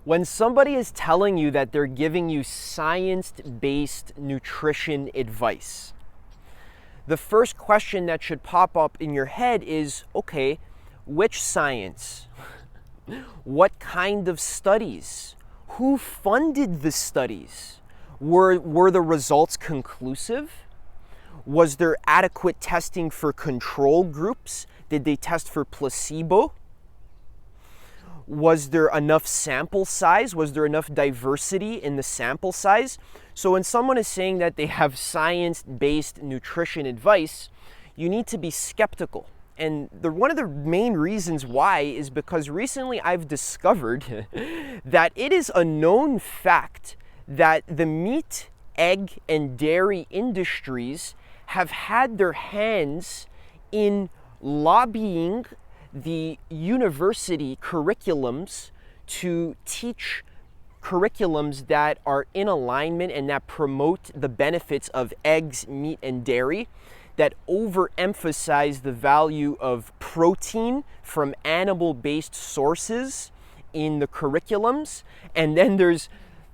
When somebody is telling you that they're giving you science-based nutrition advice, the first question that should pop up in your head is, okay, which science? What kind of studies? Who funded the studies? Were the results conclusive? Was there adequate testing for control groups? Did they test for placebo? Was there enough sample size? Was there enough diversity in the sample size? So when someone is saying that they have science-based nutrition advice, you need to be skeptical. And one of the main reasons why is because recently I've discovered that it is a known fact that the meat, egg, and dairy industries have had their hands in lobbying the university curriculums to teach curriculums that are in alignment and that promote the benefits of eggs, meat, and dairy, that overemphasize the value of protein from animal-based sources in the curriculums. And then there's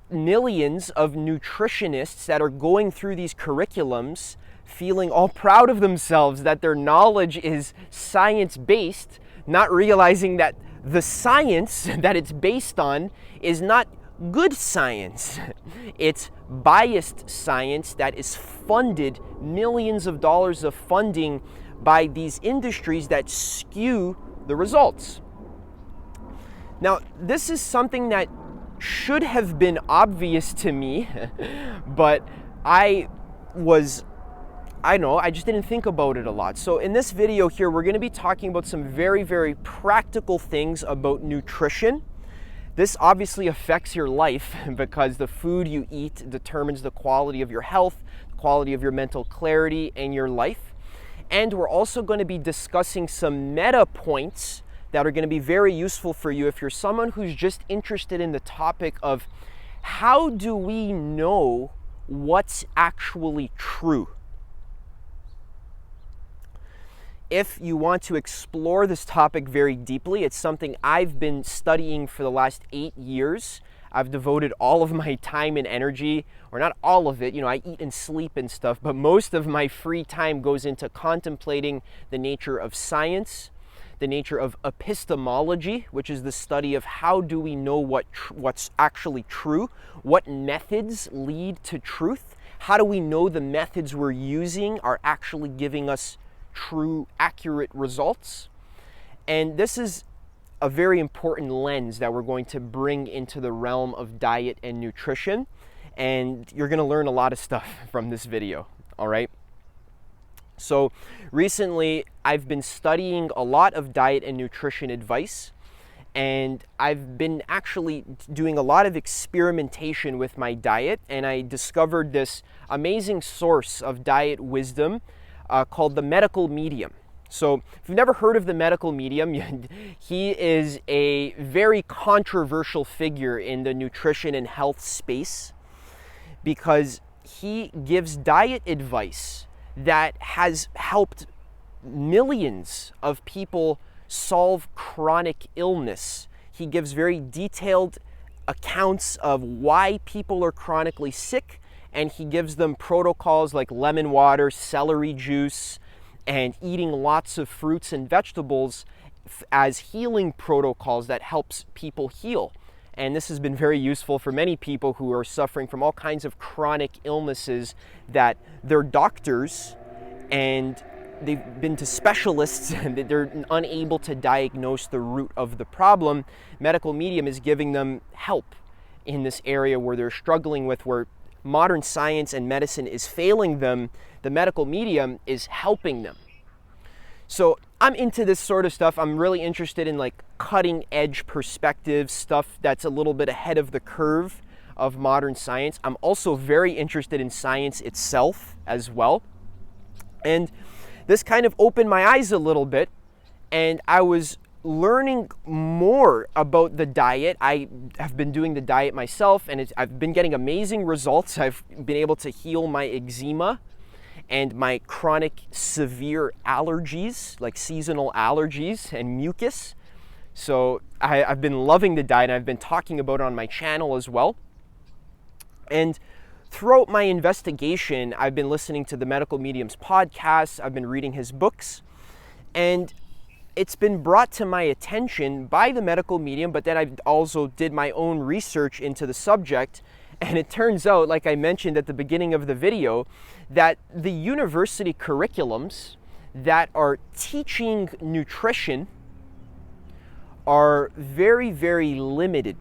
millions of nutritionists that are going through these curriculums feeling all proud of themselves that their knowledge is science-based, not realizing that the science that it's based on is not good science. It's biased science that is funded, millions of dollars of funding by these industries that skew the results. Now, this is something that should have been obvious to me, but I just didn't think about it a lot. So in this video here, we're going to be talking about some very, very practical things about nutrition. This obviously affects your life because the food you eat determines the quality of your health, the quality of your mental clarity, and your life. And we're also going to be discussing some meta points that are going to be very useful for you if you're someone who's just interested in the topic of how do we know what's actually true. If you want to explore this topic very deeply, it's something I've been studying for the last 8 years. I've devoted all of my time and energy, or not all of it, I eat and sleep and stuff, but most of my free time goes into contemplating the nature of science, the nature of epistemology, which is the study of how do we know what's actually true, what methods lead to truth, how do we know the methods we're using are actually giving us true, accurate results. And this is a very important lens that we're going to bring into the realm of diet and nutrition. And you're going to learn a lot of stuff from this video, all right? So recently, I've been studying a lot of diet and nutrition advice, and I've been actually doing a lot of experimentation with my diet, and I discovered this amazing source of diet wisdom called the Medical Medium. So if you've never heard of the Medical Medium, he is a very controversial figure in the nutrition and health space because he gives diet advice that has helped millions of people solve chronic illness. He gives very detailed accounts of why people are chronically sick, and he gives them protocols like lemon water, celery juice, and eating lots of fruits and vegetables as healing protocols that helps people heal. And this has been very useful for many people who are suffering from all kinds of chronic illnesses that their doctors and they've been to specialists and they're unable to diagnose the root of the problem. Medical Medium is giving them help in this area where they're struggling with, where modern science and medicine is failing them. The Medical Medium is helping them. So I'm into this sort of stuff. I'm really interested in like cutting edge perspective stuff that's a little bit ahead of the curve of modern science. I'm also very interested in science itself as well. And this kind of opened my eyes a little bit, and I was learning more about the diet. I have been doing the diet myself, and I've been getting amazing results. I've been able to heal my eczema and my chronic severe allergies, like seasonal allergies and mucus. So I've been loving the diet, and I've been talking about it on my channel as well. And throughout my investigation, I've been listening to the Medical Medium's podcast, I've been reading his books, and it's been brought to my attention by the medical medium, but then I also did my own research into the subject, and it turns out, like I mentioned at the beginning of the video, that the university curriculums that are teaching nutrition are very, very limited.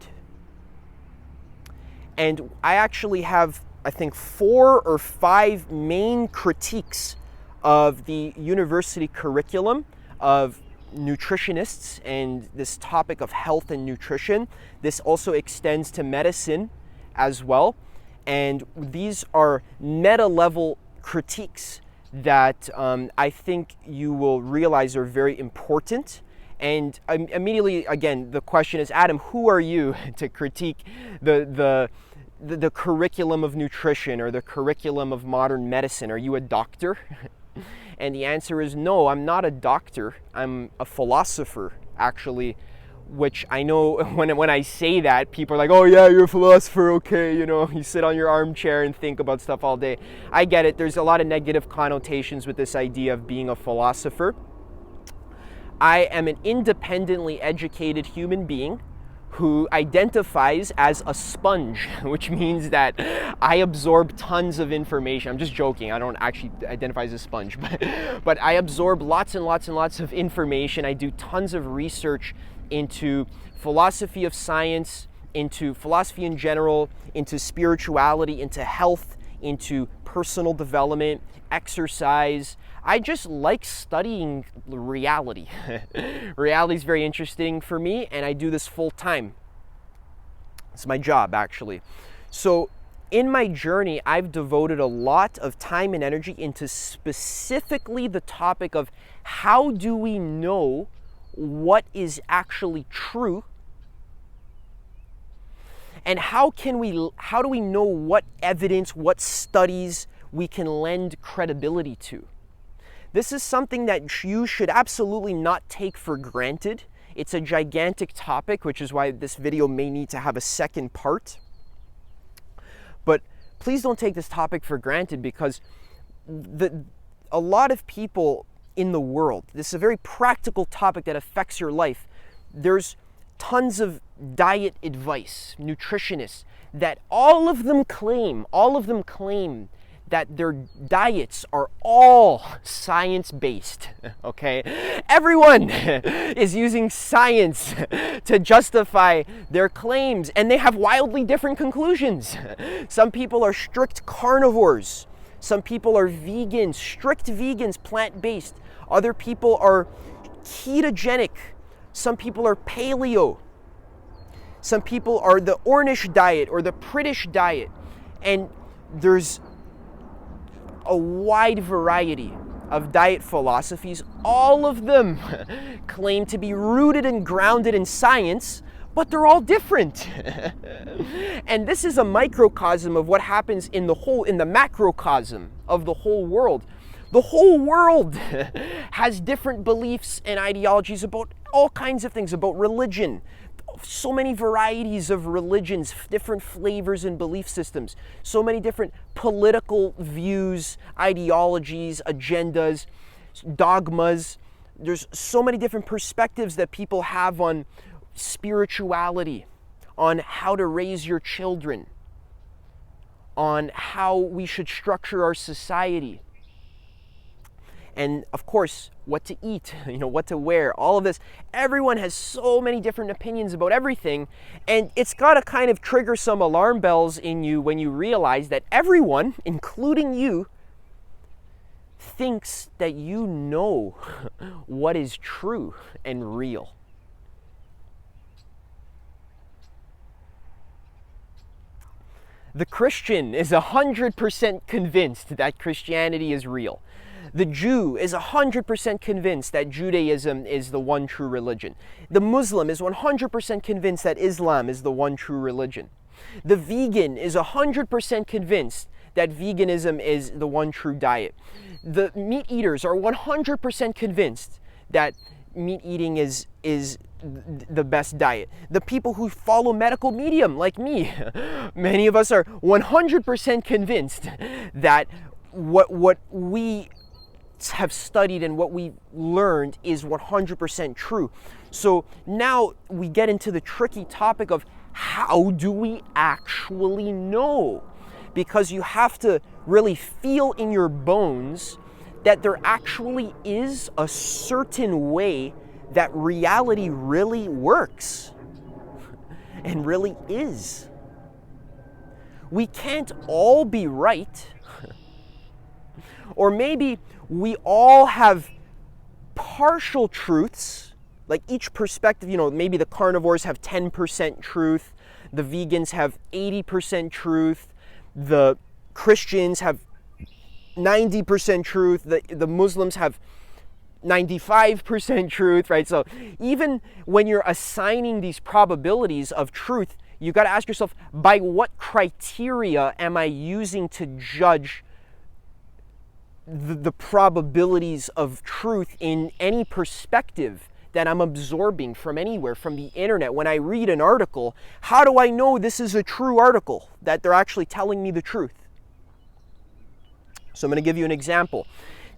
And I actually have, I think, 4 or 5 main critiques of the university curriculum of nutritionists and this topic of health and nutrition. This also extends to medicine as well. And these are meta-level critiques that I think you will realize are very important. And immediately, again, the question is, Adam, who are you to critique the curriculum of nutrition or the curriculum of modern medicine? Are you a doctor? And the answer is no, I'm not a doctor. I'm a philosopher, actually, which I know when I say that, people are like, oh yeah, you're a philosopher, okay, you know, you sit on your armchair and think about stuff all day. I get it. There's a lot of negative connotations with this idea of being a philosopher. I am an independently educated human being who identifies as a sponge, which means that I absorb tons of information. I'm just joking, I don't actually identify as a sponge, but I absorb lots and lots and lots of information. I do tons of research into philosophy of science, into philosophy in general, into spirituality, into health, into personal development, exercise. I just like studying reality. Reality is very interesting for me, and I do this full time. It's my job, actually. So in my journey, I've devoted a lot of time and energy into specifically the topic of how do we know what is actually true, and how do we know what evidence, what studies we can lend credibility to. This is something that you should absolutely not take for granted. It's a gigantic topic, which is why this video may need to have a second part. But please don't take this topic for granted, because a lot of people in the world, this is a very practical topic that affects your life. There's tons of diet advice, nutritionists, that all of them claim that their diets are all science-based, okay? Everyone is using science to justify their claims, and they have wildly different conclusions. Some people are strict carnivores. Some people are vegans, strict vegans, plant-based. Other people are ketogenic. Some people are paleo. Some people are the Ornish diet or the British diet. And there's a wide variety of diet philosophies. All of them claim to be rooted and grounded in science, but they're all different. And this is a microcosm of what happens in the macrocosm of the whole world. The whole world has different beliefs and ideologies about all kinds of things, about religion. So many varieties of religions, different flavors and belief systems, so many different political views, ideologies, agendas, dogmas. There's so many different perspectives that people have on spirituality, on how to raise your children, on how we should structure our society. And of course, what to eat, what to wear, all of this. Everyone has so many different opinions about everything, and it's got to kind of trigger some alarm bells in you when you realize that everyone, including you, thinks that you know what is true and real. The Christian is 100% convinced that Christianity is real. The Jew is 100% convinced that Judaism is the one true religion. The Muslim is 100% convinced that Islam is the one true religion. The vegan is 100% convinced that veganism is the one true diet. The meat eaters are 100% convinced that meat eating is the best diet. The people who follow medical medium like me, many of us are 100% convinced that what we have studied and what we learned is 100% true. So now we get into the tricky topic of how do we actually know? Because you have to really feel in your bones that there actually is a certain way that reality really works and really is. We can't all be right, or maybe we all have partial truths, like each perspective, maybe the carnivores have 10% truth, the vegans have 80% truth, the Christians have 90% truth, the Muslims have 95% truth, right? So even when you're assigning these probabilities of truth, you got to ask yourself, by what criteria am I using to judge the probabilities of truth in any perspective that I'm absorbing from anywhere, from the internet? When I read an article, how do I know this is a true article, that they're actually telling me the truth? So I'm going to give you an example.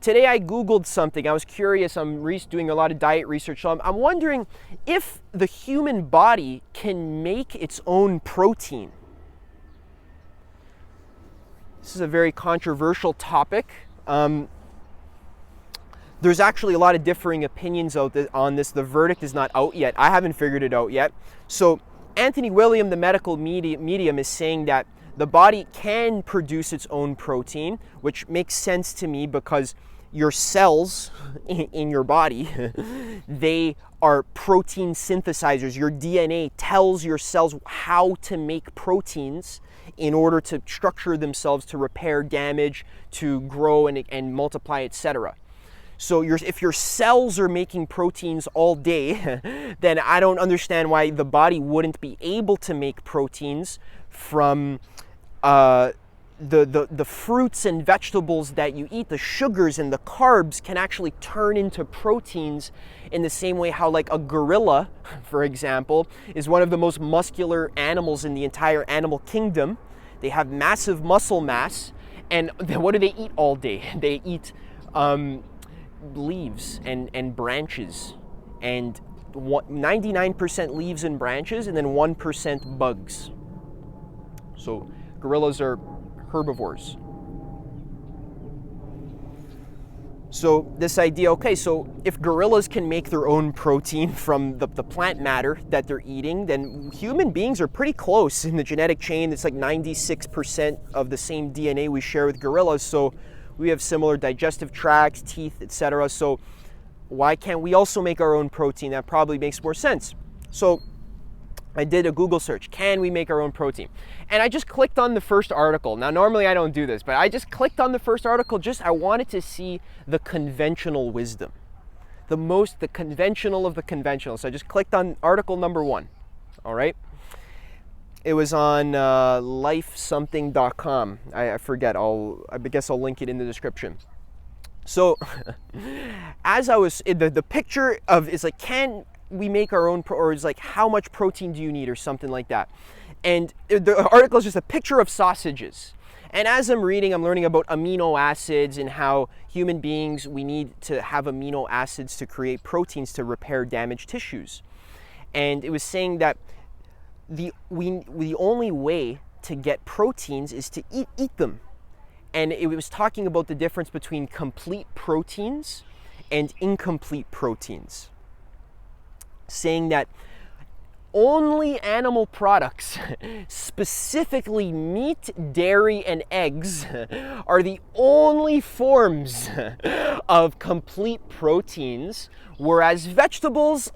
Today I Googled something. I was curious. I'm doing a lot of diet research. So I'm wondering if the human body can make its own protein. This is a very controversial topic. There's actually a lot of differing opinions on this. The verdict is not out yet. I haven't figured it out yet. So Anthony William, the medical medium, is saying that the body can produce its own protein, which makes sense to me because your cells in your body, they are protein synthesizers. Your DNA tells your cells how to make proteins in order to structure themselves to repair damage, to grow and multiply, etc. So if your cells are making proteins all day, then I don't understand why the body wouldn't be able to make proteins from the fruits and vegetables that you eat. The sugars and the carbs can actually turn into proteins in the same way how, like, a gorilla, for example, is one of the most muscular animals in the entire animal kingdom. They have massive muscle mass, and what do they eat all day? They eat leaves and branches, and 99% leaves and branches, and then 1% bugs. So gorillas are herbivores. So this idea, okay, so if gorillas can make their own protein from the plant matter that they're eating, then human beings are pretty close in the genetic chain. It's like 96% of the same DNA we share with gorillas. So we have similar digestive tracts, teeth, etc. So why can't we also make our own protein? That probably makes more sense. So I did a Google search, can we make our own protein? And I just clicked on the first article. Now, normally I don't do this, but I just clicked on the first article. I wanted to see the conventional wisdom, the conventional of the conventional. So I just clicked on article number 1, all right? It was on lifesomething.com. I forget, I guess I'll link it in the description. So as I was, the picture of is like, can we make our own, or is like, how much protein do you need, or something like that. And the article is just a picture of sausages. And as I'm reading, I'm learning about amino acids and how human beings, we need to have amino acids to create proteins to repair damaged tissues. And it was saying that the only way to get proteins is to eat them. And it was talking about the difference between complete proteins and incomplete proteins, saying that only animal products, specifically meat, dairy, and eggs, are the only forms of complete proteins, whereas vegetables,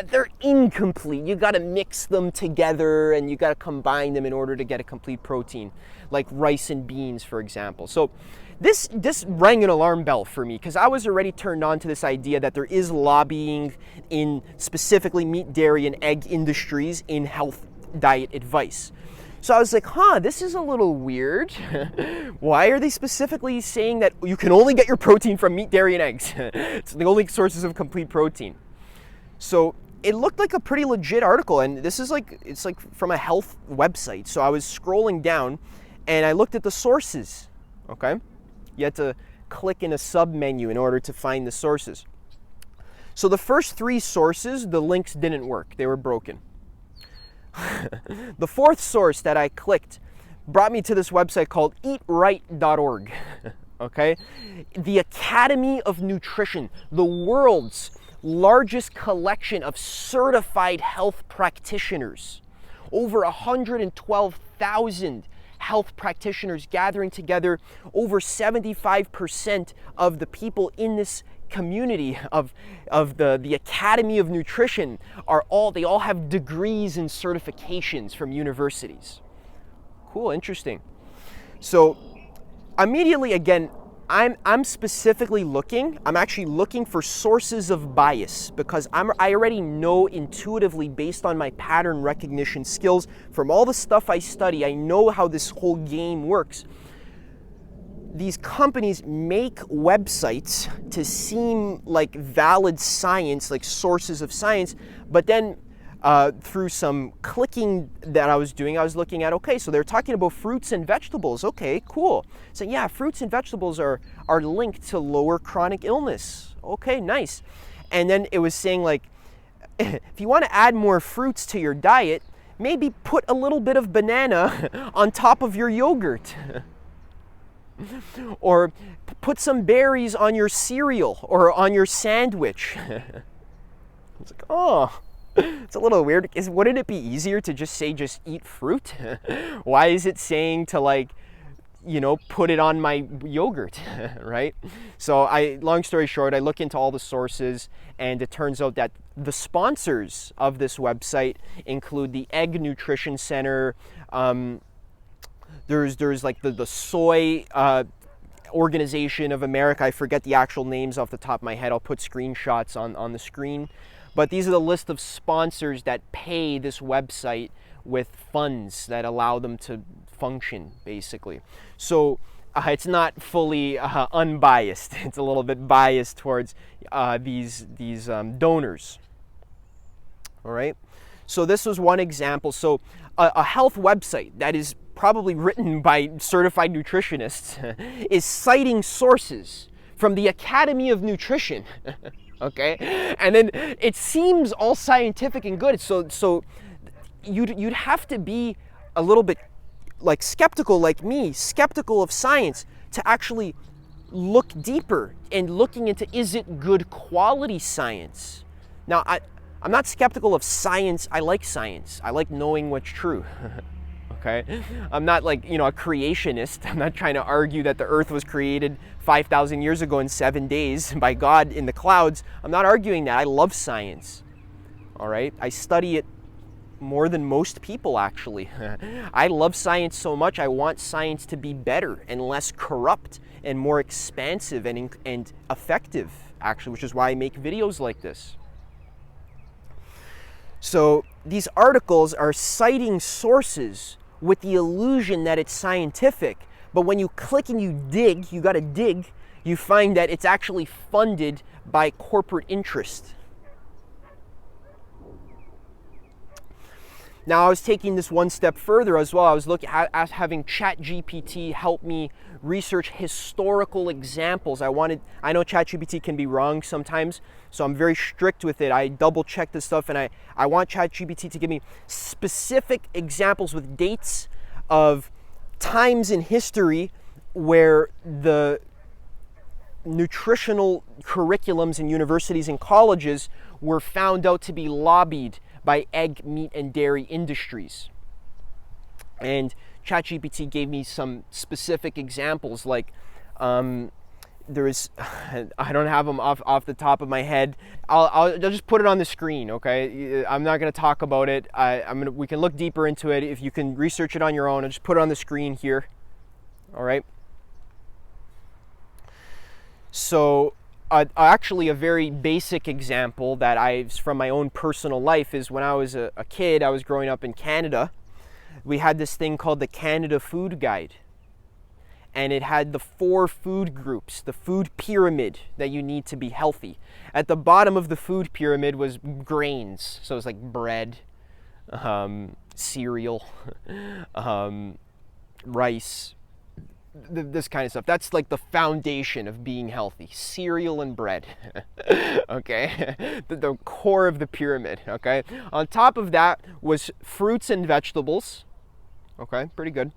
they're incomplete. You gotta mix them together and you gotta combine them in order to get a complete protein, like rice and beans, for example. So this rang an alarm bell for me, because I was already turned on to this idea that there is lobbying in specifically meat, dairy, and egg industries in health diet advice. So I was like, this is a little weird. Why are they specifically saying that you can only get your protein from meat, dairy, and eggs? It's the only sources of complete protein. So it looked like a pretty legit article, and this is like, it's like from a health website. So I was scrolling down and I looked at the sources, okay? You had to click in a sub menu in order to find the sources. So the first 3 sources, the links didn't work. They were broken. The 4th source that I clicked brought me to this website called eatright.org. Okay? The Academy of Nutrition, the world's largest collection of certified health practitioners. Over 112,000 health practitioners gathering together. Over 75% of the people in this community of the Academy of Nutrition they all have degrees and certifications from universities. Cool, interesting. So immediately, again, I'm actually looking for sources of bias, because I already know intuitively, based on my pattern recognition skills from all the stuff I study, I know how this whole game works. These companies make websites to seem like valid science, like sources of science, but then through some clicking that I was doing, I was looking at, okay, so they're talking about fruits and vegetables. Okay, cool. So yeah, fruits and vegetables are linked to lower chronic illness. Okay, nice. And then it was saying, like, if you want to add more fruits to your diet, maybe put a little bit of banana on top of your yogurt. Or put some berries on your cereal or on your sandwich. It's like, oh, it's a little weird. Wouldn't it be easier to just say, just eat fruit? Why is it saying to, like, put it on my yogurt, right? So long story short, I look into all the sources, and it turns out that the sponsors of this website include the Egg Nutrition Center. There's like the Soy Organization of America. I forget the actual names off the top of my head. I'll put screenshots on the screen. But these are the list of sponsors that pay this website with funds that allow them to function, basically. So it's not fully unbiased. It's a little bit biased towards these donors. All right. So this was one example. So a health website that is probably written by certified nutritionists is citing sources from the Academy of Nutrition. Okay, and then it seems all scientific and good. So you'd have to be a little bit like skeptical, like me, skeptical of science, to actually look deeper and looking into, is it good quality science? Now, I'm not skeptical of science. I like science. I like knowing what's true. Okay? I'm not like, a creationist. I'm not trying to argue that the earth was created 5,000 years ago in 7 days by God in the clouds. I'm not arguing that. I love science. All right? I study it more than most people, actually. I love science so much. I want science to be better and less corrupt and more expansive and effective, actually, which is why I make videos like this. So these articles are citing sources with the illusion that it's scientific, but when you click and you dig, you gotta dig, you find that it's actually funded by corporate interest. Now, I was taking this one step further as well. I was looking at having ChatGPT help me research historical examples. I know ChatGPT can be wrong sometimes, so I'm very strict with it. I double check this stuff, and I want ChatGPT to give me specific examples with dates of times in history where the nutritional curriculums in universities and colleges were found out to be lobbied by egg, meat, and dairy industries. And ChatGPT gave me some specific examples, like there is, I don't have them off the top of my head. I'll just put it on the screen, okay? I'm not going to talk about it. We can look deeper into it. If you can research it on your own, I'll just put it on the screen here. All right. So actually, a very basic example that from my own personal life is when I was a kid. I was growing up in Canada. We had this thing called the Canada Food Guide. and it had the 4 food groups, the food pyramid that you need to be healthy. At the bottom of the food pyramid was grains, so it was like bread, cereal, rice, this kind of stuff. That's like the foundation of being healthy, cereal and bread. Okay, the core of the pyramid. Okay, on top of that was fruits and vegetables. Okay, pretty good.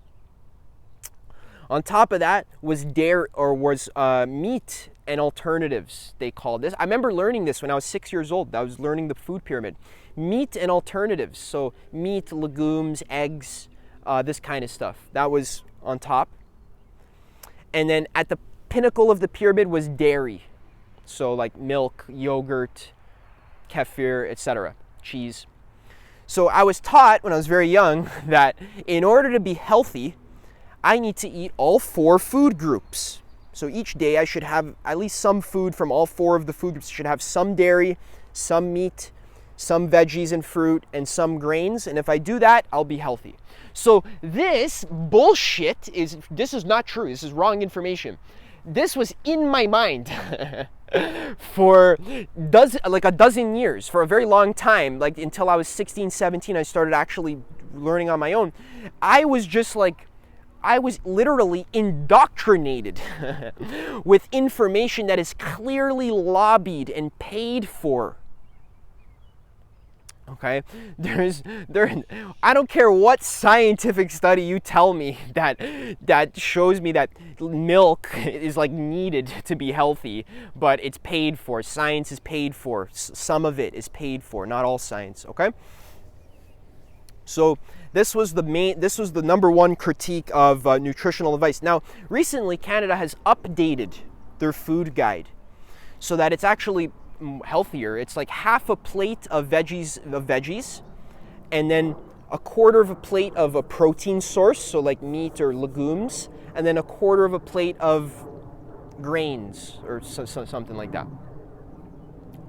On top of that was meat and alternatives, they called this. I remember learning this when I was 6 years old. I was learning the food pyramid. Meat and alternatives, so meat, legumes, eggs, this kind of stuff. That was on top. And then at the pinnacle of the pyramid was dairy, so like milk, yogurt, kefir, etc., cheese. So I was taught when I was very young that in order to be healthy, I need to eat all 4 food groups. So each day I should have at least some food from all 4 of the food groups. I should have some dairy, some meat, some veggies and fruit, and some grains. And if I do that, I'll be healthy. So this bullshit this is not true. This is wrong information. This was in my mind for a dozen years, for a very long time, like until I was 16, 17, I started actually learning on my own. I was literally indoctrinated with information that is clearly lobbied and paid for. Okay, I don't care what scientific study you tell me that shows me that milk is like needed to be healthy, but it's paid for. Science is paid for. Some of it is paid for, not all science. Okay. So this was the number one critique of nutritional advice. Now, recently Canada has updated their food guide so that it's actually healthier. It's like half a plate of veggies, and then a quarter of a plate of a protein source, so like meat or legumes, and then a quarter of a plate of grains or something like that.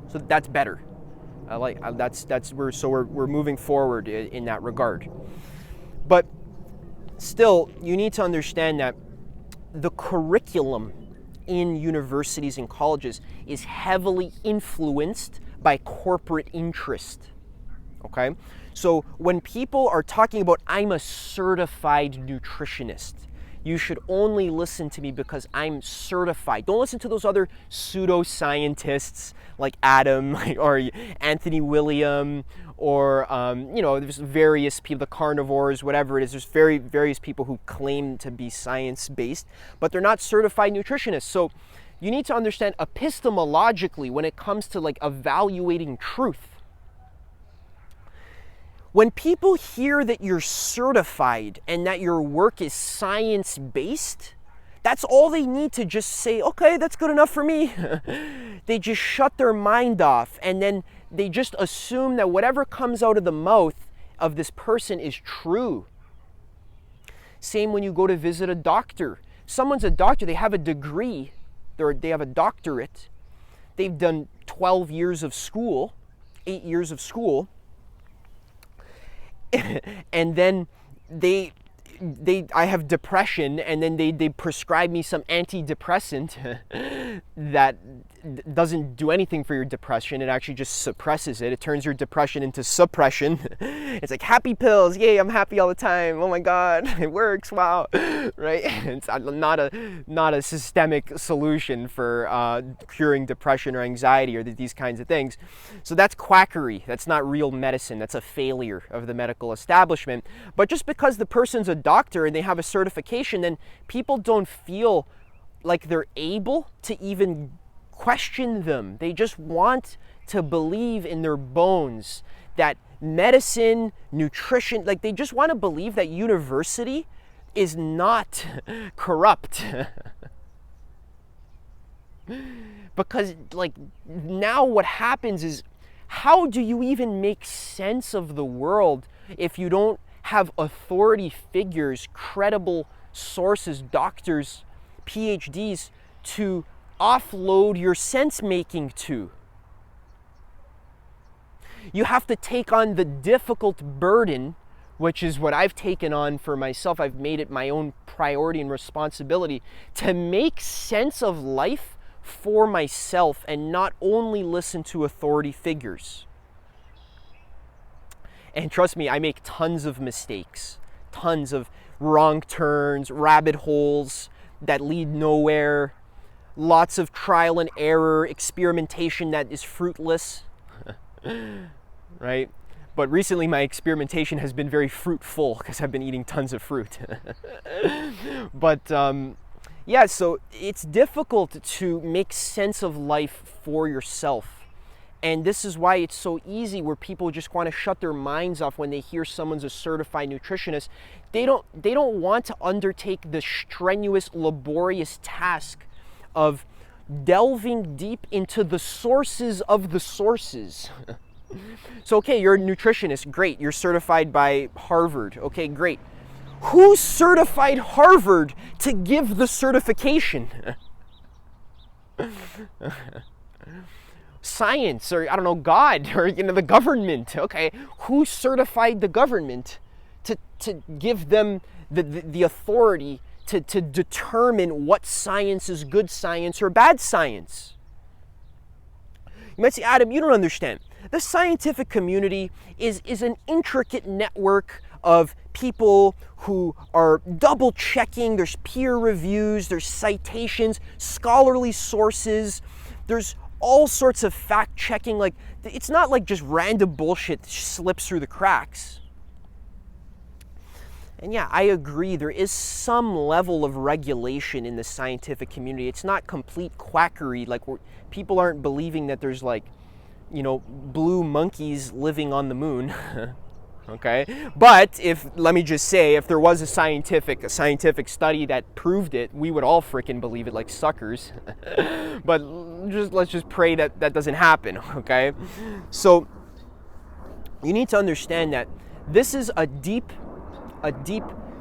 So that's better. We're moving forward in that regard. But still, you need to understand that the curriculum in universities and colleges is heavily influenced by corporate interest. Okay? So when people are talking about, I'm a certified nutritionist, you should only listen to me because I'm certified. Don't listen to those other pseudoscientists like Adam or Anthony William or, there's various people, the carnivores, whatever it is. There's various people who claim to be science-based, but they're not certified nutritionists. So you need to understand epistemologically when it comes to like evaluating truth. When people hear that you're certified and that your work is science-based, that's all they need to just say, okay, that's good enough for me. They just shut their mind off, and then they just assume that whatever comes out of the mouth of this person is true. Same when you go to visit a doctor. Someone's a doctor, they have a degree, they have a doctorate, they've done 12 years of school, 8 years of school, and then I have depression, and then they prescribe me some antidepressant that doesn't do anything for your depression. It actually just suppresses it. It turns your depression into suppression. It's like happy pills, yay, I'm happy all the time. Oh my God, it works, wow, right? It's not a systemic solution for curing depression or anxiety or these kinds of things. So that's quackery. That's not real medicine. That's a failure of the medical establishment. But just because the person's a doctor and they have a certification, then people don't feel like they're able to even question them. They just want to believe in their bones that medicine, nutrition, like they just want to believe that university is not corrupt. Because like now what happens is, how do you even make sense of the world if you don't have authority figures, credible sources, doctors, PhDs to offload your sense-making to? You have to take on the difficult burden, which is what I've taken on for myself. I've made it my own priority and responsibility to make sense of life for myself and not only listen to authority figures. And trust me, I make tons of mistakes, tons of wrong turns, rabbit holes that lead nowhere, lots of trial and error, experimentation that is fruitless, right? But recently my experimentation has been very fruitful because I've been eating tons of fruit. But yeah, so it's difficult to make sense of life for yourself. And this is why it's so easy where people just want to shut their minds off when they hear someone's a certified nutritionist. They don't want to undertake the strenuous, laborious task of delving deep into the sources of the sources. So, okay, you're a nutritionist, great. You're certified by Harvard, okay, great. Who certified Harvard to give the certification? Science, or I don't know, God, or the government. Okay, who certified the government to give them the authority to determine what science is good science or bad science? You might say, Adam, you don't understand. The scientific community is an intricate network of people who are double checking. There's peer reviews, there's citations, scholarly sources, there's all sorts of fact checking. Like, it's not like just random bullshit slips through the cracks. And yeah, I agree, there is some level of regulation in the scientific community. It's not complete quackery, like people aren't believing that there's blue monkeys living on the moon. Okay, but let me just say, if there was a scientific study that proved it, we would all freaking believe it like suckers. But let's just pray that doesn't happen. Okay, so you need to understand that this is a deep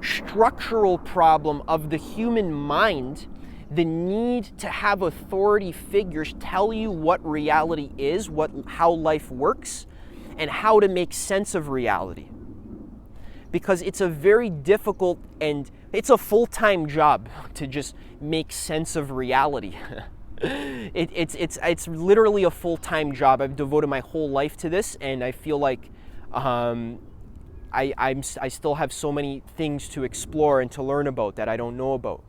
structural problem of the human mind. The need to have authority figures tell you what reality is, how life works, and how to make sense of reality. Because it's a very difficult and it's a full-time job to just make sense of reality. It's literally a full-time job. I've devoted my whole life to this, and I feel like I still have so many things to explore and to learn about that I don't know about.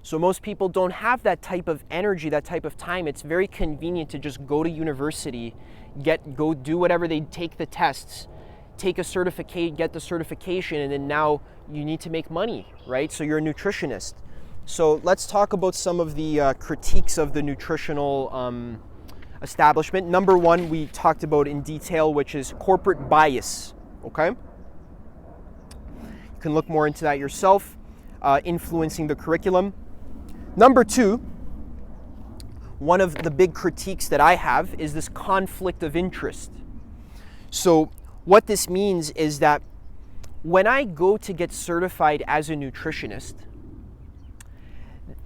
So most people don't have that type of energy, that type of time. It's very convenient to just go to university, go do whatever, they take the tests, take a certificate, get the certification, and then now you need to make money, right? So you're a nutritionist. So let's talk about some of the critiques of the nutritional establishment. Number one, we talked about in detail, which is corporate bias, okay? You can look more into that yourself, influencing the curriculum. Number two, one of the big critiques that I have is this conflict of interest. So what this means is that when I go to get certified as a nutritionist,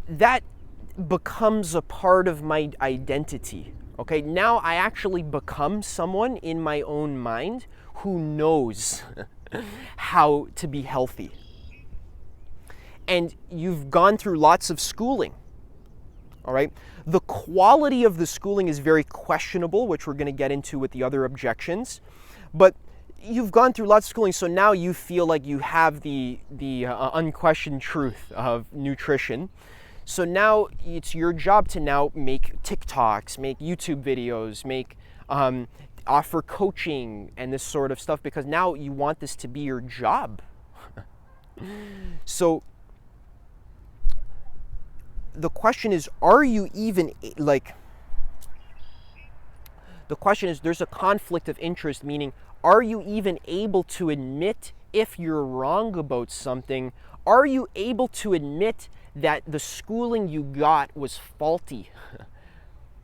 that becomes a part of my identity. Okay, now I actually become someone in my own mind who knows how to be healthy. And you've gone through lots of schooling, all right? The quality of the schooling is very questionable, which we're going to get into with the other objections. But you've gone through lots of schooling, so now you feel like you have the unquestioned truth of nutrition. So now it's your job to now make TikToks, make YouTube videos, offer coaching and this sort of stuff, because now you want this to be your job. So the question is, there's a conflict of interest, meaning, are you even able to admit if you're wrong about something? Are you able to admit that the schooling you got was faulty?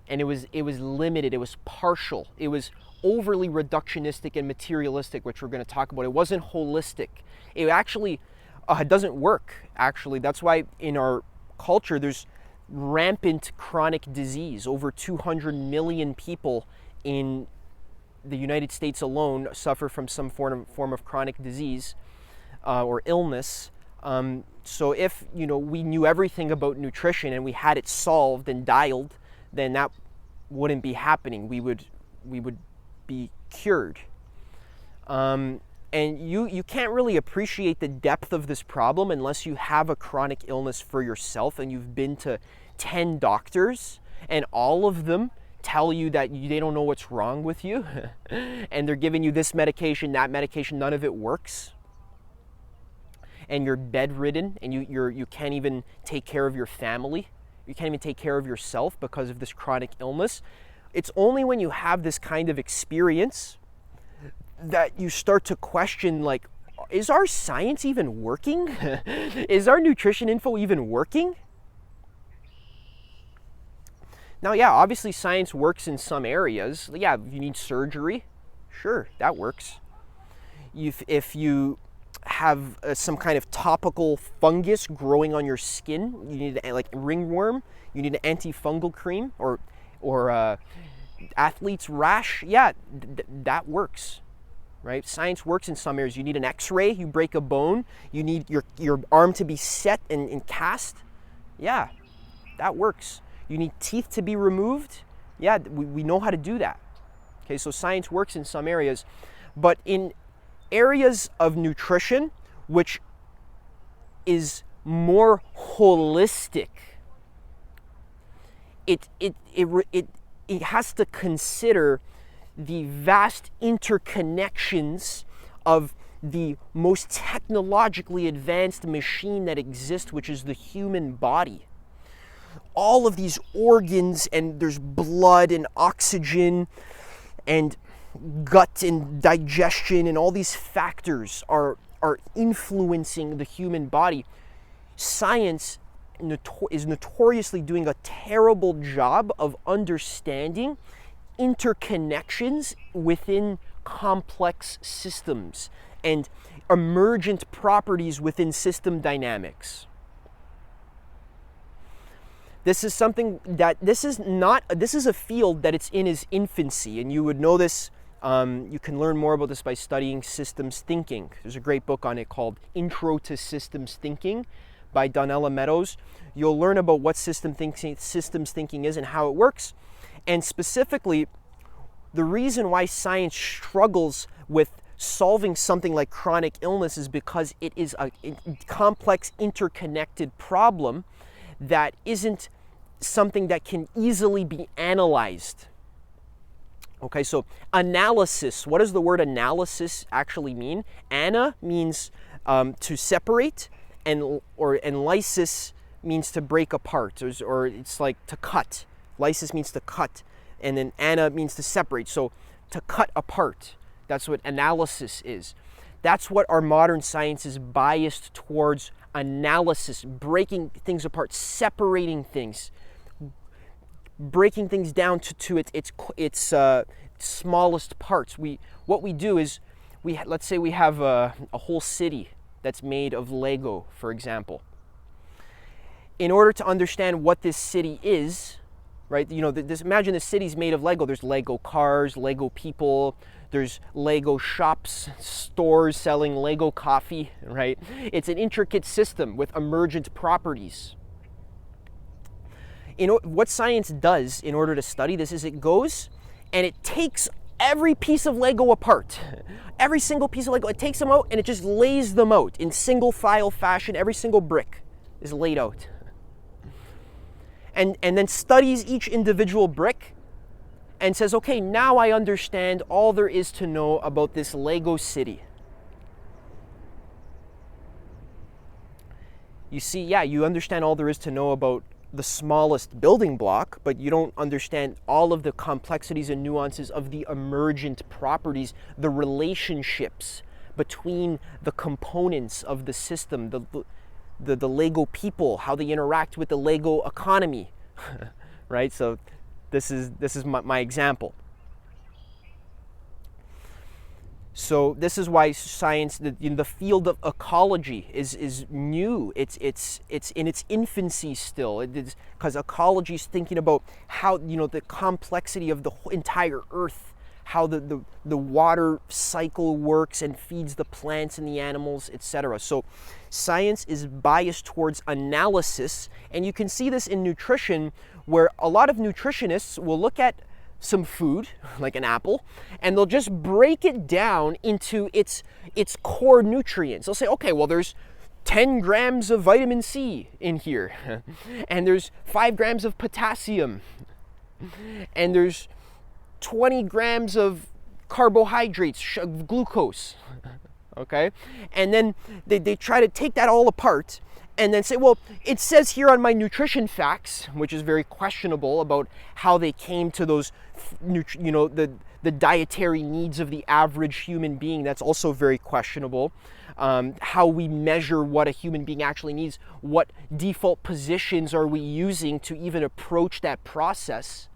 And it was limited, it was partial, it was overly reductionistic and materialistic, which we're going to talk about. It wasn't holistic. It actually doesn't work, actually. That's why in our culture there's rampant chronic disease. Over 200 million people in the United States alone suffer from some form of chronic disease. or illness. So if we knew everything about nutrition and we had it solved and dialed, then that wouldn't be happening. We would be cured. And you can't really appreciate the depth of this problem unless you have a chronic illness for yourself and you've been to 10 doctors and all of them tell you that they don't know what's wrong with you and they're giving you this medication, that medication, none of it works. And you're bedridden and you can't even take care of your family. You can't even take care of yourself because of this chronic illness. It's only when you have this kind of experience that you start to question, like, is our science even working? Is our nutrition info even working? Now, yeah, obviously science works in some areas. Yeah, you need surgery. Sure, that works. If you have some kind of topical fungus growing on your skin, you need like ringworm, you need an antifungal cream or athlete's rash. Yeah, that works. Right? Science works in some areas. You need an x-ray, you break a bone, you need your arm to be set and cast. Yeah, that works. You need teeth to be removed. Yeah, we know how to do that. Okay, so science works in some areas. But in areas of nutrition, which is more holistic, it has to consider the vast interconnections of the most technologically advanced machine that exists, which is the human body. All of these organs, and there's blood and oxygen and gut and digestion, and all these factors are influencing the human body. Science is notoriously doing a terrible job of understanding interconnections within complex systems and emergent properties within system dynamics. This is something that this is a field that it's in its infancy, and you would know this. You can learn more about this by studying systems thinking. There's a great book on it called Intro to Systems Thinking by Donella Meadows. You'll learn about what systems thinking is and how it works. And specifically, the reason why science struggles with solving something like chronic illness is because it is a complex, interconnected problem that isn't something that can easily be analyzed. Okay, so analysis. What does the word analysis actually mean? Ana means to separate, and lysis means to break apart, or it's like to cut. Lysis means to cut, and then ana means to separate. So to cut apart. That's what analysis is. That's what our modern science is biased towards: analysis, breaking things apart, separating things, breaking things down to its smallest parts. What we do is let's say we have a whole city that's made of Lego, for example. In order to understand what this city is, right? Imagine the city's made of Lego. There's Lego cars, Lego people. There's Lego shops, stores selling Lego coffee, right? It's an intricate system with emergent properties. What science does in order to study this is it goes and it takes every piece of Lego apart. Every single piece of Lego, it takes them out and it just lays them out in single file fashion. Every single brick is laid out. And then studies each individual brick and says, okay, now I understand all there is to know about this Lego city. You see, yeah, you understand all there is to know about the smallest building block, but you don't understand all of the complexities and nuances of the emergent properties, the relationships between the components of the system, the Lego people, how they interact with the Lego economy, right? So this is my example. So this is why science, the field of ecology is new. It's in its infancy still. Because ecology is thinking about how, the complexity of the entire Earth, how the water cycle works and feeds the plants and the animals, etc. So science is biased towards analysis, and you can see this in nutrition, where a lot of nutritionists will look at some food, like an apple, and they'll just break it down into its core nutrients. They'll say, okay, well, there's 10 grams of vitamin C in here, and there's 5 grams of potassium, and there's 20 grams of carbohydrates, of glucose, okay? And then they try to take that all apart and then say, well, it says here on my nutrition facts, which is very questionable about how they came to those, the dietary needs of the average human being. That's also very questionable. How we measure what a human being actually needs, what default positions are we using to even approach that process,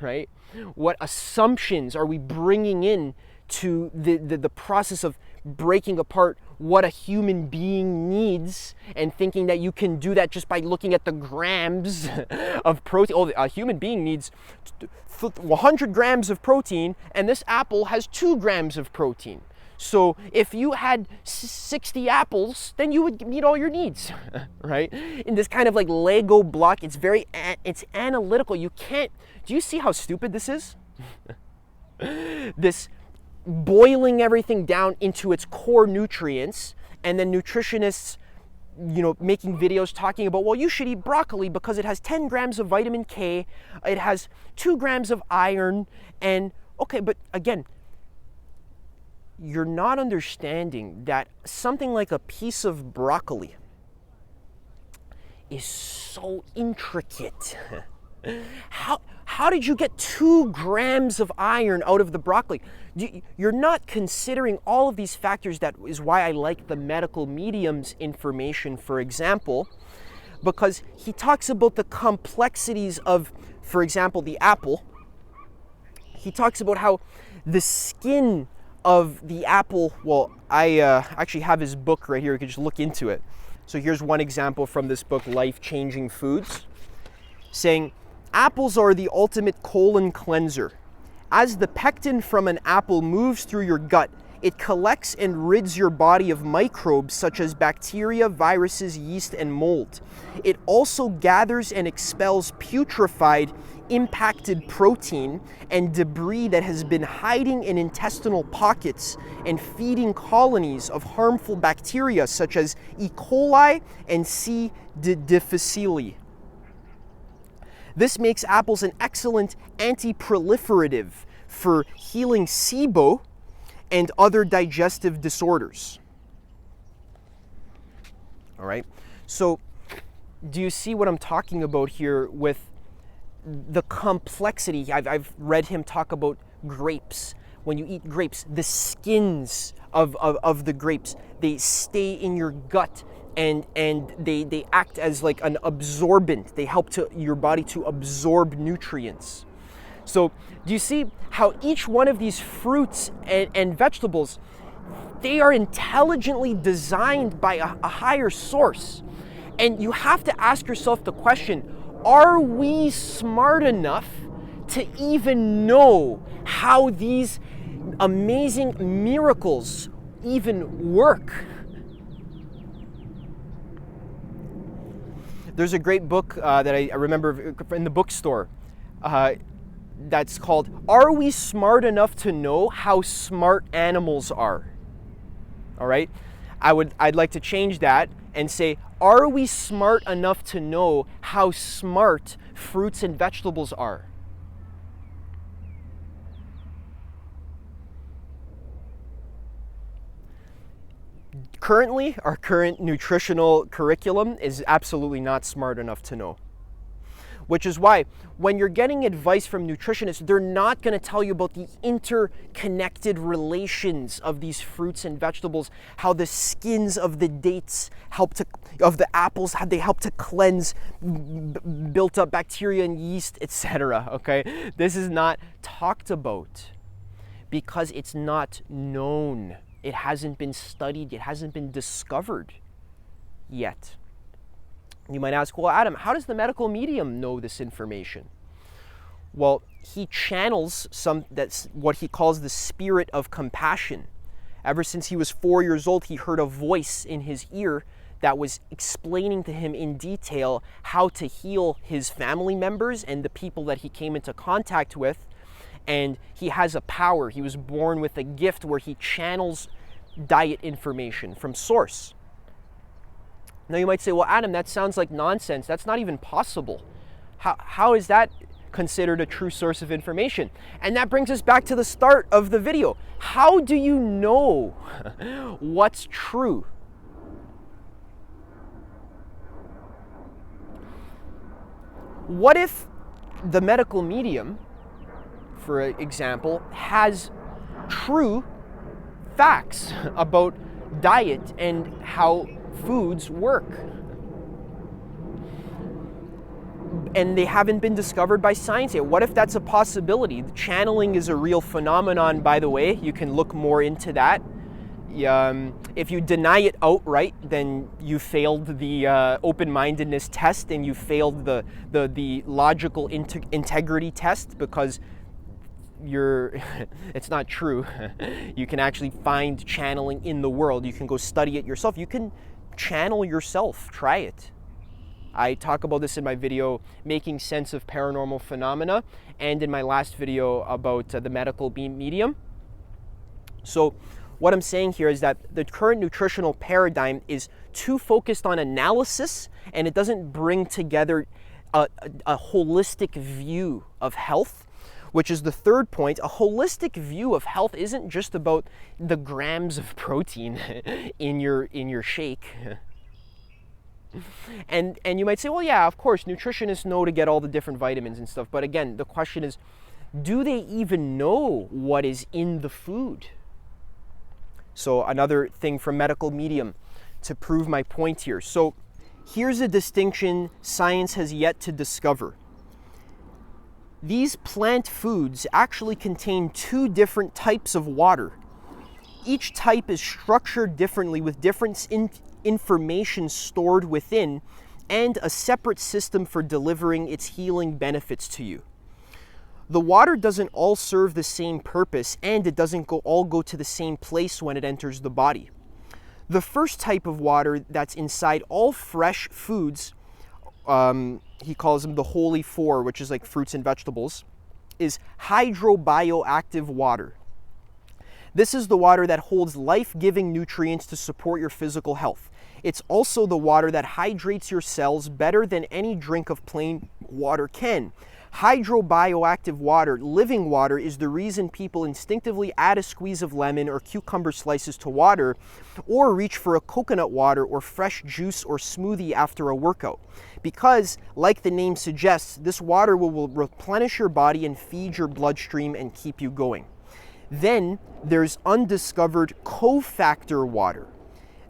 right? What assumptions are we bringing in to the process of breaking apart what a human being needs, and thinking that you can do that just by looking at the grams of protein. Oh, a human being needs 100 grams of protein, and this apple has 2 grams of protein. So if you had 60 apples, then you would meet all your needs, right? In this kind of like Lego block, it's analytical. You can't, do you see how stupid this is? This boiling everything down into its core nutrients, and then nutritionists, making videos talking about, well, you should eat broccoli because it has 10 grams of vitamin K, it has 2 grams of iron, and okay, but again, you're not understanding that something like a piece of broccoli is so intricate. How did you get 2 grams of iron out of the broccoli? You're not considering all of these factors. That is why I like the medical medium's information, for example, because he talks about the complexities of, for example, the apple. He talks about how the skin of the apple, well, I actually have his book right here. You can just look into it. So here's one example from this book, Life-Changing Foods, saying, apples are the ultimate colon cleanser. As the pectin from an apple moves through your gut, it collects and rids your body of microbes such as bacteria, viruses, yeast, and mold. It also gathers and expels putrefied, impacted protein and debris that has been hiding in intestinal pockets and feeding colonies of harmful bacteria such as E. coli and C. difficile. This makes apples an excellent anti-proliferative for healing SIBO and other digestive disorders. All right, so do you see what I'm talking about here with the complexity? I've read him talk about grapes. When you eat grapes, the skins of the grapes, they stay in your gut, and they act as like an absorbent. They help your body to absorb nutrients. So do you see how each one of these fruits and vegetables, they are intelligently designed by a higher source? And you have to ask yourself the question, are we smart enough to even know how these amazing miracles even work? There's a great book that I remember in the bookstore that's called, Are We Smart Enough to Know How Smart Animals Are? All right, I'd like to change that and say, are we smart enough to know how smart fruits and vegetables are? Currently, our current nutritional curriculum is absolutely not smart enough to know. Which is why when you're getting advice from nutritionists, they're not going to tell you about the interconnected relations of these fruits and vegetables, how the skins of the dates of the apples, how they help to cleanse built up bacteria and yeast, etc. Okay, this is not talked about because it's not known. It hasn't been studied. It hasn't been discovered yet. You might ask, well, Adam, how does the medical medium know this information? Well, he channels that's what he calls the spirit of compassion. Ever since he was 4 years old, he heard a voice in his ear that was explaining to him in detail how to heal his family members and the people that he came into contact with. And he has a power. He was born with a gift where he channels diet information from source. Now you might say, well, Adam, that sounds like nonsense. That's not even possible. How is that considered a true source of information? And that brings us back to the start of the video. How do you know what's true? What if the medical medium, for example, has true facts about diet and how foods work, and they haven't been discovered by science yet? What if that's a possibility? The channeling is a real phenomenon, by the way. You can look more into that. If you deny it outright, then you failed the open-mindedness test, and you failed the logical integrity test, because it's not true. You can actually find channeling in the world. You can go study it yourself. You can channel yourself. Try it. I talk about this in my video, Making Sense of Paranormal Phenomena, and in my last video about the medical medium. So what I'm saying here is that the current nutritional paradigm is too focused on analysis, and it doesn't bring together a holistic view of health, which is the third point. A holistic view of health isn't just about the grams of protein in your shake. And you might say, well, yeah, of course, nutritionists know to get all the different vitamins and stuff. But again, the question is, do they even know what is in the food? So another thing from medical medium to prove my point here. So here's a distinction science has yet to discover. These plant foods actually contain two different types of water. Each type is structured differently with different information stored within, and a separate system for delivering its healing benefits to you. The water doesn't all serve the same purpose, and it doesn't all go to the same place when it enters the body. The first type of water that's inside all fresh foods, he calls them the holy four, which is like fruits and vegetables, is hydrobioactive water. This is the water that holds life-giving nutrients to support your physical health. It's also the water that hydrates your cells better than any drink of plain water can. Hydrobioactive water, living water, is the reason people instinctively add a squeeze of lemon or cucumber slices to water, or reach for a coconut water or fresh juice or smoothie after a workout. Because, like the name suggests, this water will replenish your body and feed your bloodstream and keep you going. Then there's undiscovered cofactor water.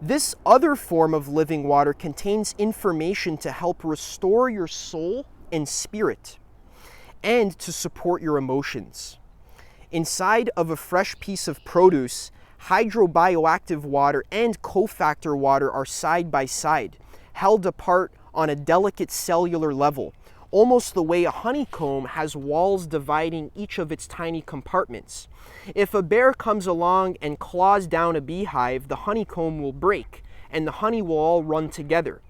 This other form of living water contains information to help restore your soul and spirit, and to support your emotions. Inside of a fresh piece of produce, hydrobioactive water and cofactor water are side by side, held apart on a delicate cellular level, almost the way a honeycomb has walls dividing each of its tiny compartments. If a bear comes along and claws down a beehive, the honeycomb will break, and the honey will all run together.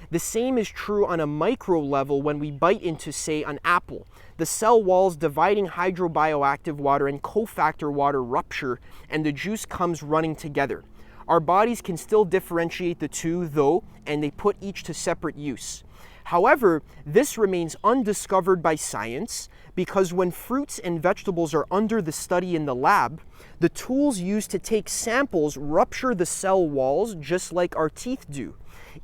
The same is true on a micro level when we bite into, say, an apple. The cell walls dividing hydrobioactive water and cofactor water rupture, and the juice comes running together. Our bodies can still differentiate the two, though, and they put each to separate use. However, this remains undiscovered by science, because when fruits and vegetables are under the study in the lab, the tools used to take samples rupture the cell walls just like our teeth do.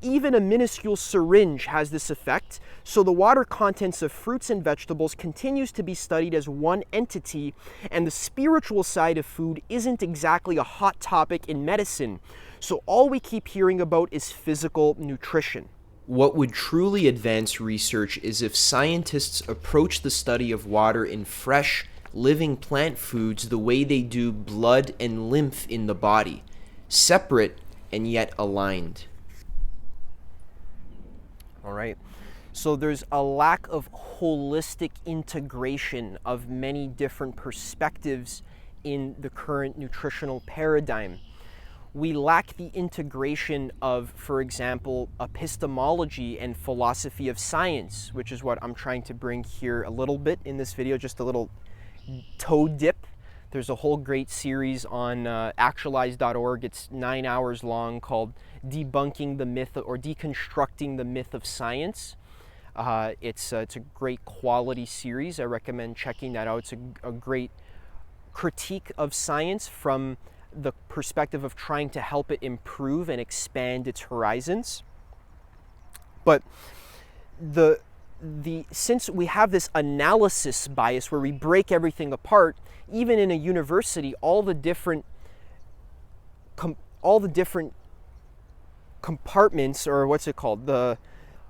Even a minuscule syringe has this effect, so the water contents of fruits and vegetables continues to be studied as one entity, and the spiritual side of food isn't exactly a hot topic in medicine, so all we keep hearing about is physical nutrition. What would truly advance research is if scientists approach the study of water in fresh, living plant foods the way they do blood and lymph in the body, separate and yet aligned. All right. So there's a lack of holistic integration of many different perspectives in the current nutritional paradigm. We lack the integration of, for example, epistemology and philosophy of science, which is what I'm trying to bring here a little bit in this video, just a little toe dip. There's a whole great series on actualize.org. It's 9 hours long, called Debunking the Myth or Deconstructing the Myth of Science. It's a great quality series. I recommend checking that out. It's a great critique of science from the perspective of trying to help it improve and expand its horizons. But since we have this analysis bias where we break everything apart, even in a university, all the different compartments, or what's it called,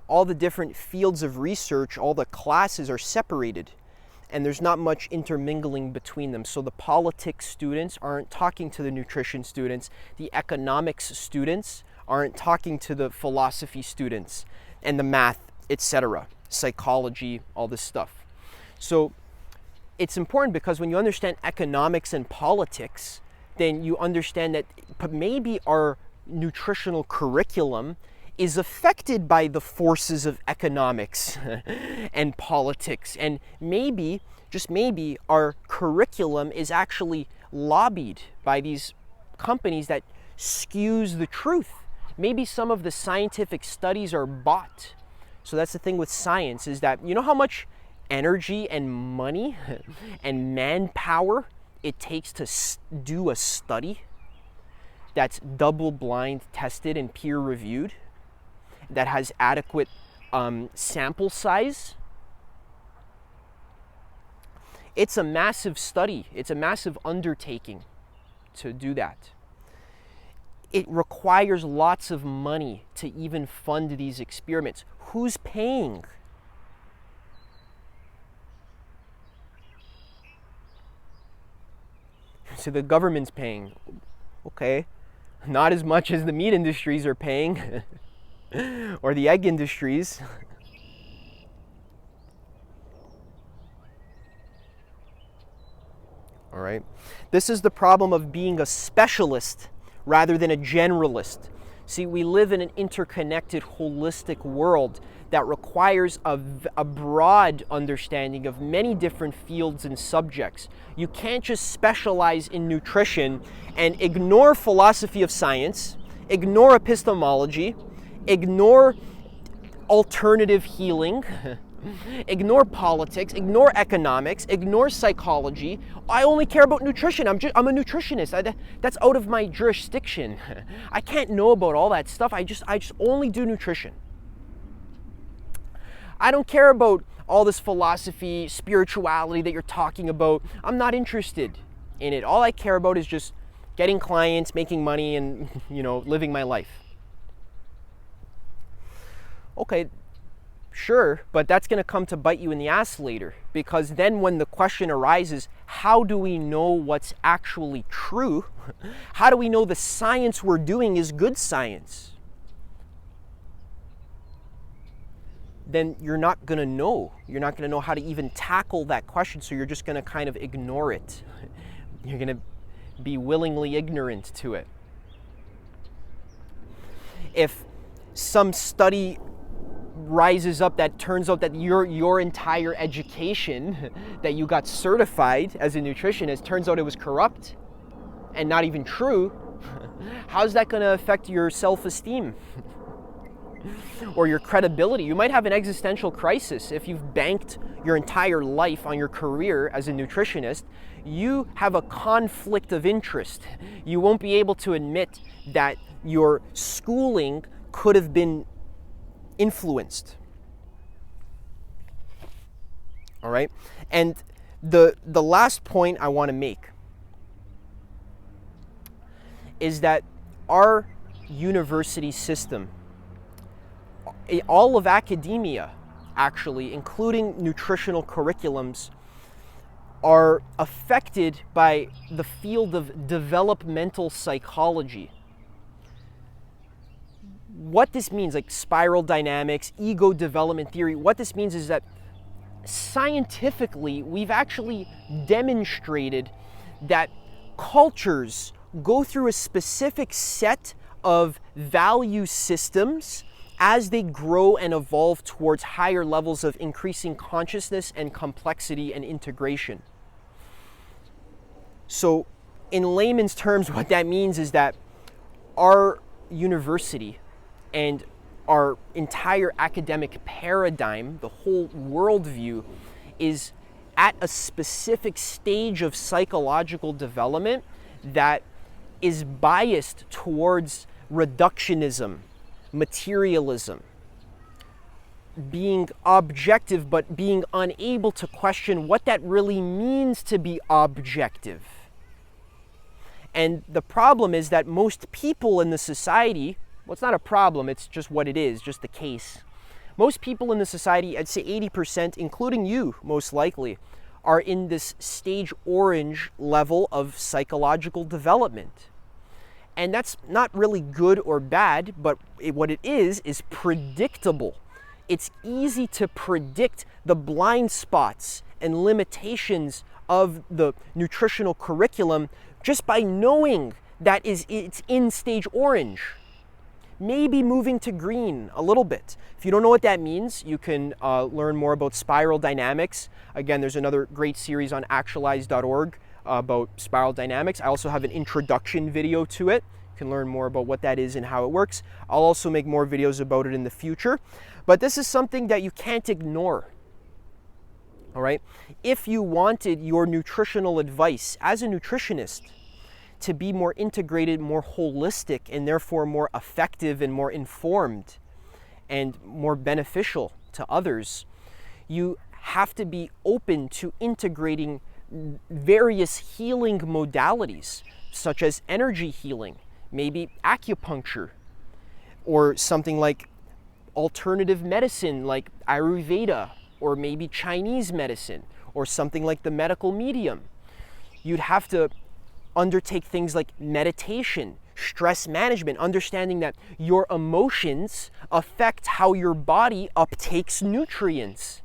all the different fields of research, all the classes are separated, and there's not much intermingling between them. So the politics students aren't talking to the nutrition students, the economics students aren't talking to the philosophy students, and the math, etc., psychology, all this stuff. So it's important, because when you understand economics and politics, then you understand that maybe our nutritional curriculum is affected by the forces of economics and politics. And maybe, just maybe, our curriculum is actually lobbied by these companies that skews the truth. Maybe some of the scientific studies are bought. So that's the thing with science, is that, you know how much energy and money and manpower it takes to do a study that's double-blind tested and peer-reviewed, that has adequate sample size? It's a massive study. It's a massive undertaking to do that. It requires lots of money to even fund these experiments. Who's paying? So the government's paying. Okay. Not as much as the meat industries are paying. Or the egg industries. All right. This is the problem of being a specialist rather than a generalist. See, we live in an interconnected, holistic world that requires a broad understanding of many different fields and subjects. You can't just specialize in nutrition and ignore philosophy of science, ignore epistemology, ignore alternative healing, ignore politics, ignore economics, ignore psychology. I only care about nutrition. I'm a nutritionist. That's out of my jurisdiction. I can't know about all that stuff. I just only do nutrition. I don't care about all this philosophy, spirituality that you're talking about. I'm not interested in it. All I care about is just getting clients, making money, and, living my life. Okay, sure, but that's going to come to bite you in the ass later, because then when the question arises, how do we know what's actually true? How do we know the science we're doing is good science? Then you're not going to know. You're not going to know how to even tackle that question, so you're just going to kind of ignore it. You're going to be willingly ignorant to it. If some study rises up that turns out that your entire education that you got certified as a nutritionist turns out it was corrupt and not even true, how's that going to affect your self-esteem or your credibility? You might have an existential crisis if you've banked your entire life on your career as a nutritionist. You have a conflict of interest. You won't be able to admit that your schooling could have been influenced. All right? And the last point I want to make is that our university system, all of academia actually, including nutritional curriculums, are affected by the field of developmental psychology. what this means, like spiral dynamics, ego development theory, what this means is that scientifically, we've actually demonstrated that cultures go through a specific set of value systems as they grow and evolve towards higher levels of increasing consciousness and complexity and integration. So, in layman's terms, what that means is that our university and our entire academic paradigm, the whole worldview, is at a specific stage of psychological development that is biased towards reductionism, materialism, being objective but being unable to question what that really means to be objective. And the problem is that most people in the society, well, it's not a problem, it's just what it is, just the case. Most people in the society, I'd say 80%, including you most likely, are in this stage orange level of psychological development. And that's not really good or bad, but what it is predictable. It's easy to predict the blind spots and limitations of the nutritional curriculum just by knowing that it's in stage orange. Maybe moving to green a little bit. If you don't know what that means, you can learn more about spiral dynamics. Again, there's another great series on actualize.org about spiral dynamics. I also have an introduction video to it. You can learn more about what that is and how it works. I'll also make more videos about it in the future. But this is something that you can't ignore. All right? If you wanted your nutritional advice as a nutritionist to be more integrated, more holistic, and therefore more effective and more informed and more beneficial to others, you have to be open to integrating various healing modalities, such as energy healing, maybe acupuncture, or something like alternative medicine like Ayurveda, or maybe Chinese medicine, or something like the medical medium. You'd have to undertake things like meditation, stress management, understanding that your emotions affect how your body uptakes nutrients.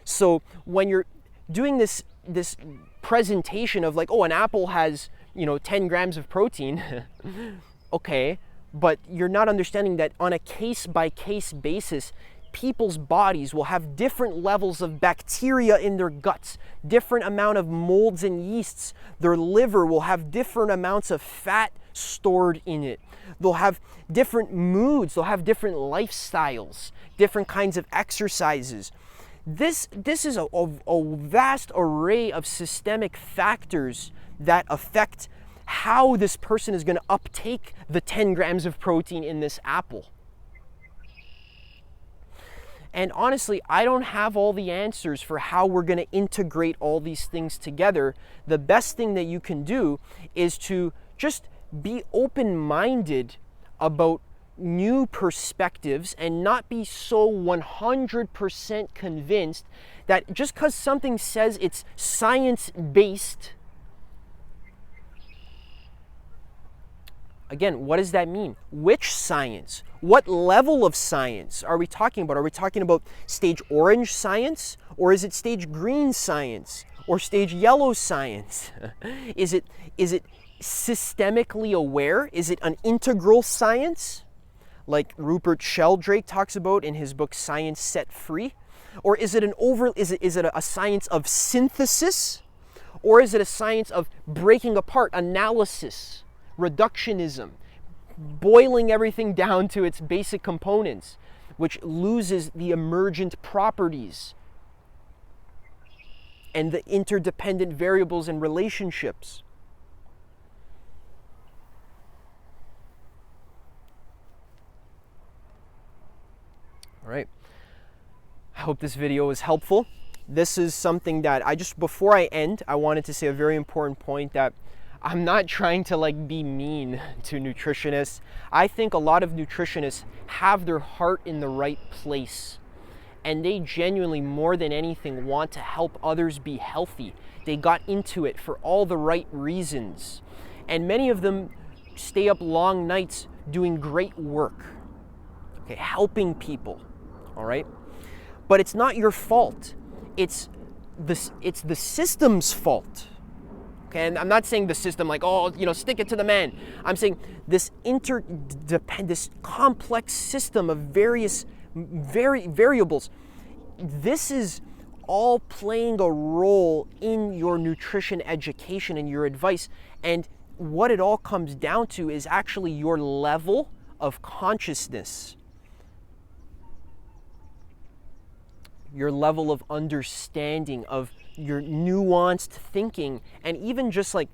So when you're doing this presentation of like, oh, an apple has 10 grams of protein, okay, but you're not understanding that on a case-by-case basis, people's bodies will have different levels of bacteria in their guts, different amount of molds and yeasts. Their liver will have different amounts of fat stored in it. They'll have different moods, they'll have different lifestyles, different kinds of exercises. This is a vast array of systemic factors that affect how this person is going to uptake the 10 grams of protein in this apple. And honestly, I don't have all the answers for how we're going to integrate all these things together. The best thing that you can do is to just be open-minded about new perspectives and not be so 100% convinced that just because something says it's science-based. Again, what does that mean? Which science? What level of science are we talking about? Are we talking about stage orange science? Or is it stage green science? Or stage yellow science? Is it systemically aware? Is it an integral science? Like Rupert Sheldrake talks about in his book Science Set Free? Or is it is it a science of synthesis? Or is it a science of breaking apart, analysis, reductionism, boiling everything down to its basic components, which loses the emergent properties and the interdependent variables and relationships? All right. I hope this video was helpful. This is something that before I end, I wanted to say a very important point that I'm not trying to be mean to nutritionists. I think a lot of nutritionists have their heart in the right place, and they genuinely, more than anything, want to help others be healthy. They got into it for all the right reasons, and many of them stay up long nights doing great work. okay, helping people, all right? But it's not your fault. It's the system's fault. Okay, and I'm not saying the system like, oh, stick it to the man. I'm saying this this complex system of various variables. This is all playing a role in your nutrition education and your advice. And what it all comes down to is actually your level of consciousness, your level of understanding, of your nuanced thinking, and even just like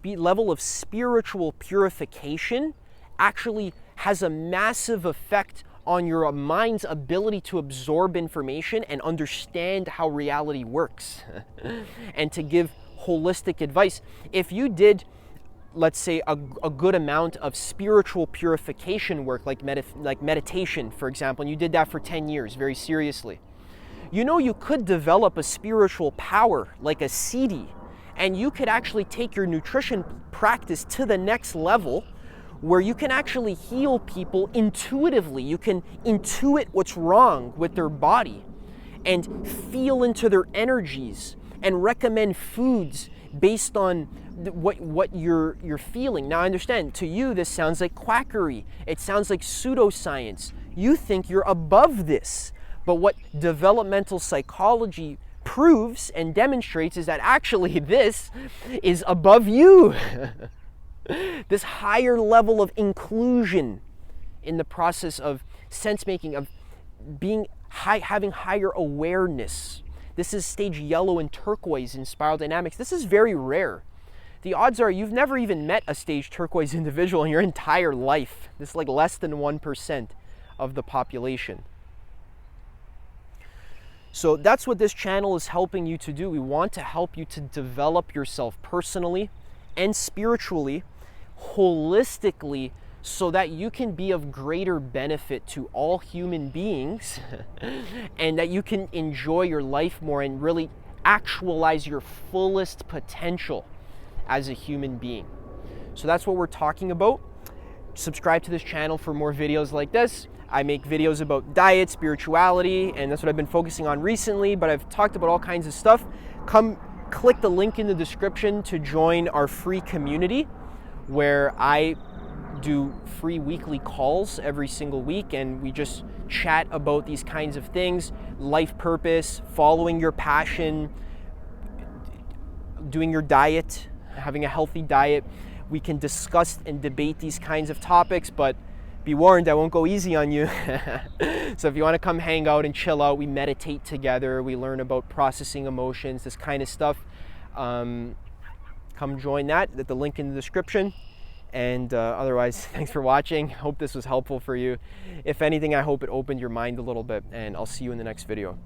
level of spiritual purification actually has a massive effect on your mind's ability to absorb information and understand how reality works and to give holistic advice. If you did, let's say, a good amount of spiritual purification work, like meditation, for example, and you did that for 10 years very seriously, you could develop a spiritual power like a siddhi, and you could actually take your nutrition practice to the next level where you can actually heal people intuitively. You can intuit what's wrong with their body and feel into their energies and recommend foods based on what you're feeling. Now, I understand, to you, this sounds like quackery. It sounds like pseudoscience. You think you're above this. But what developmental psychology proves and demonstrates is that actually this is above you. This higher level of inclusion in the process of sense making, of having higher awareness. This is stage yellow and turquoise in spiral dynamics. This is very rare. The odds are you've never even met a stage turquoise individual in your entire life. This is like less than 1% of the population. So that's what this channel is helping you to do. We want to help you to develop yourself personally and spiritually, holistically, so that you can be of greater benefit to all human beings and that you can enjoy your life more and really actualize your fullest potential as a human being. So that's what we're talking about. Subscribe to this channel for more videos like this. I make videos about diet, spirituality, and that's what I've been focusing on recently, but I've talked about all kinds of stuff. Come click the link in the description to join our free community where I do free weekly calls every single week, and we just chat about these kinds of things: life purpose, following your passion, doing your diet, having a healthy diet. We can discuss and debate these kinds of topics, but be warned, I won't go easy on you. So if you want to come hang out and chill out, we meditate together, we learn about processing emotions, this kind of stuff. Come join that at the link in the description. And otherwise, thanks for watching. Hope this was helpful for you. If anything, I hope it opened your mind a little bit, and I'll see you in the next video.